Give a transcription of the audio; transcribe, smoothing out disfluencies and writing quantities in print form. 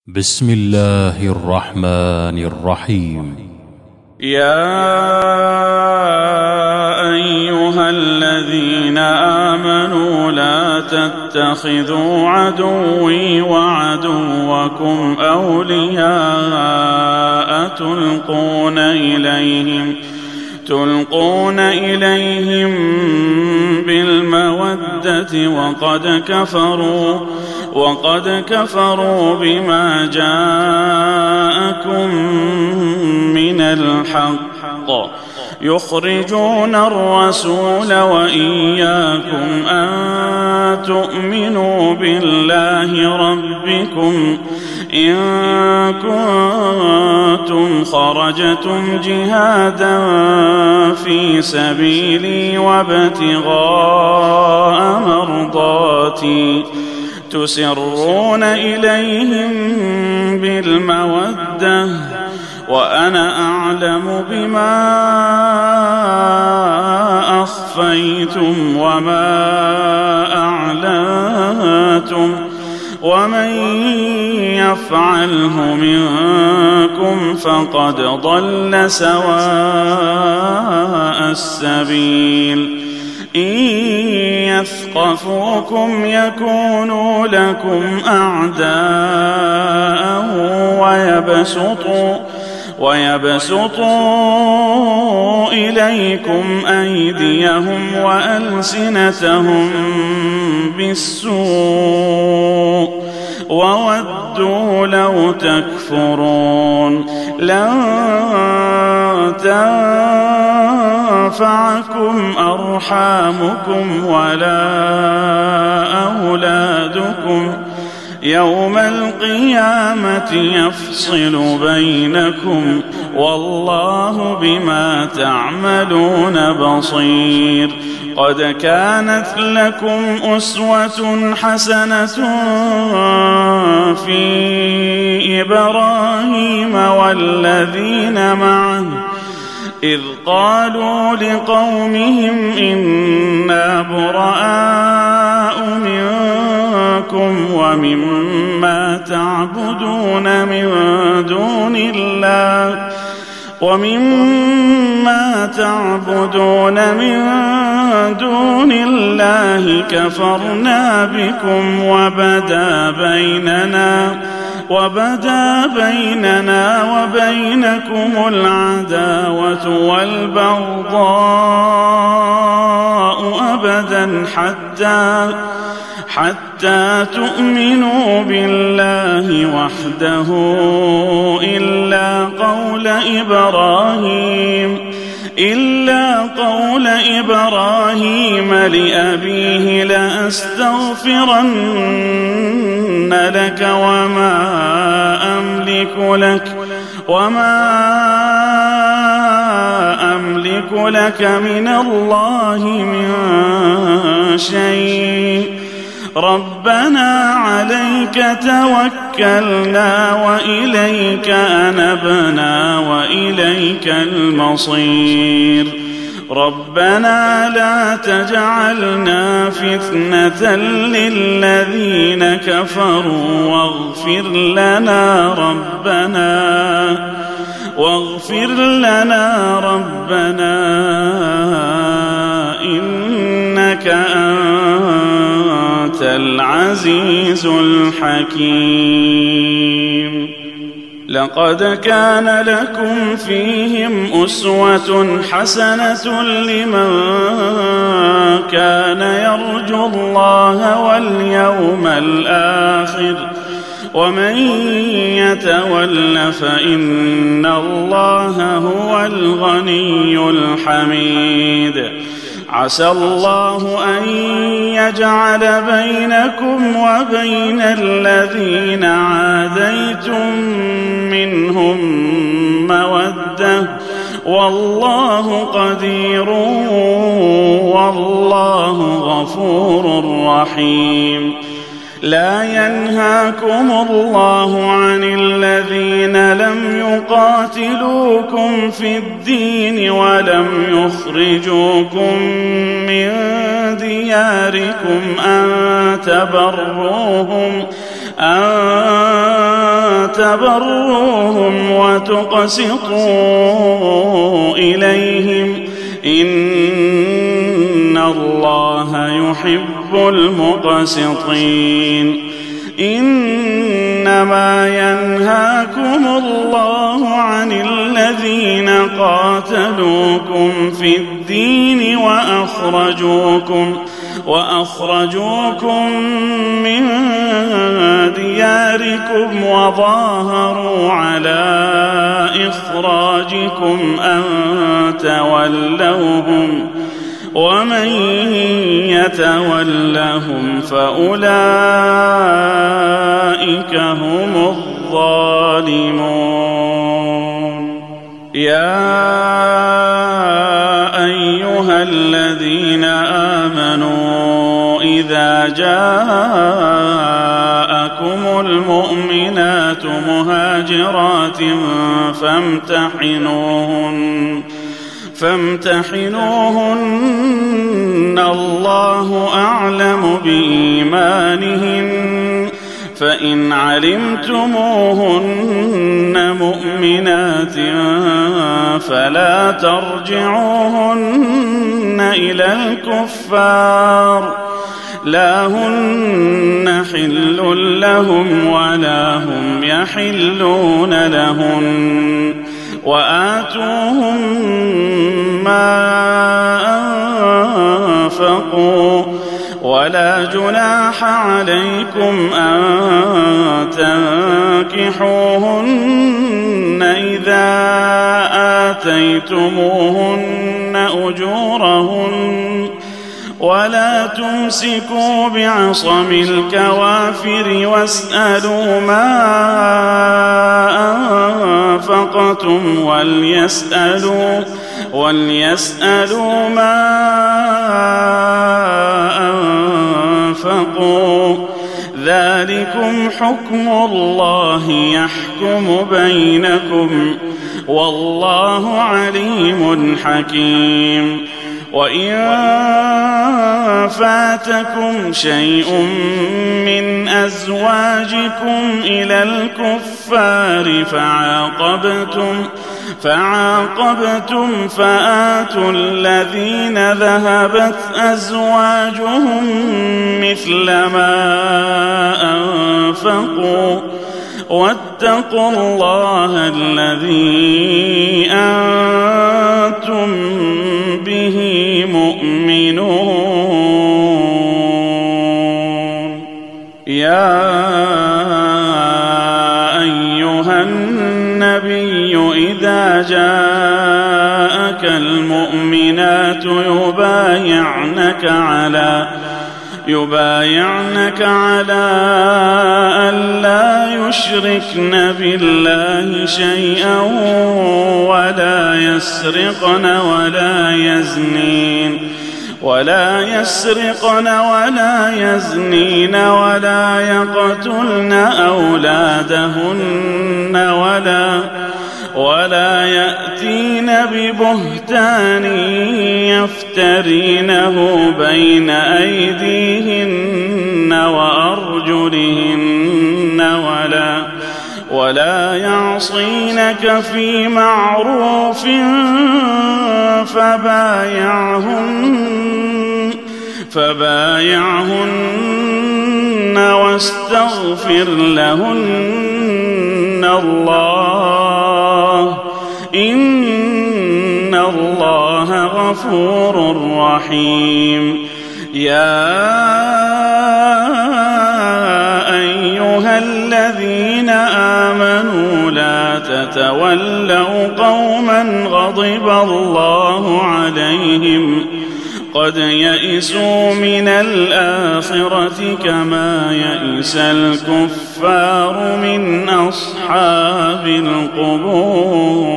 بسم الله الرحمن الرحيم. يا أيها الذين آمنوا لا تتخذوا عدوي وعدوكم أولياء تلقون إليهم بالمودة وقد كفروا بما جاءكم من الحق يخرجون الرسول وإياكم أن تؤمنوا بالله ربكم إن كنتم خرجتم جهادا في سبيلي وابتغاء مرضاتي تسرون إليهم بالمودة وأنا أعلم بما أخفيتم وما أعلنتم ومن يفعله منكم فقد ضل سواء السبيل إن يثقفوكم يكونوا لكم أعداء ويبسطوا إليكم أيديهم وألسنتهم بالسوء وودوا لو تكفرون لن تنفعكم أرحامكم ولا أولادكم يوم القيامة يفصل بينكم والله بما تعملون بصير قد كانت لكم أسوة حسنة في إبراهيم والذين معه إذ قالوا لقومهم إنا براء منكم ومما تعبدون من دون الله كفرنا بكم وبدا بيننا وبينكم العداوة والبغضاء أبدا حتى تؤمنوا بالله وحده إلا قول إبراهيم لأبيه لأستغفرن لك وما أملك لك من الله من شيء ربنا عليك توكلنا وإليك أنبنا وإليك المصير ربنا لا تجعلنا فتنة للذين كفروا واغفر لنا ربنا إنك أنت العزيز الحكيم لقد كان لكم فيهم أسوة حسنة لمن كان يرجو الله واليوم الآخر ومن يتول فإن الله هو الغني الحميد عسى الله أن يجعل بينكم وبين الذين عاديتم منهم مودة والله قدير والله غفور رحيم لا ينهاكم الله عن الذين لم يقاتلوكم في الدين ولم يخرجوكم من دياركم أن تبروهم وتقسطوا إليهم إن الله يحب المقسطين. إنما ينهاكم الله عن الذين قاتلوكم في الدين وأخرجوكم من دياركم وظاهروا على إخراجكم أن تولوهم ومن يتولهم فأولئك هم الظالمون. يا أيها الذين آمنوا إذا جاءكم المؤمنات مهاجرات فامتحنوهن الله أعلم بإيمانهن فإن علمتموهن مؤمنات فلا ترجعوهن إلى الكفار لا هن حل لهم ولا هم يحلون لهن وآتوهم ما أنفقوا ولا جناح عليكم أن تنكحوهن إذا آتيتموهن أجورهن ولا تمسكوا بعصم الكوافر واسألوا ما أنفقتم وليسألوا ما أنفقوا ذلكم حكم الله يحكم بينكم والله عليم حكيم. وإن فاتكم شيء من أزواجكم إلى الكفار فعاقبتم فآتوا الذين ذهبت أزواجهم مثل ما أنفقوا واتقوا الله الذي أنتم به مؤمنون. يا أيها النبي إذا جاءك المؤمنات يبايعنك على أن لا يشركن بالله شيئا ولا يسرقن ولا يزنين ولا يقتلن أولادهن ولا يأتين ببهتان يفترينه بين أيديهن وأرجلهن ولا يعصينك في معروف فبايعهن واستغفر لهن الله إن الله غفور رحيم. يا أيها الذين آمنوا لا تتولوا قوما غضب الله عليهم قد يئسوا من الآخرة كما يئس الكفار من أصحاب القبور.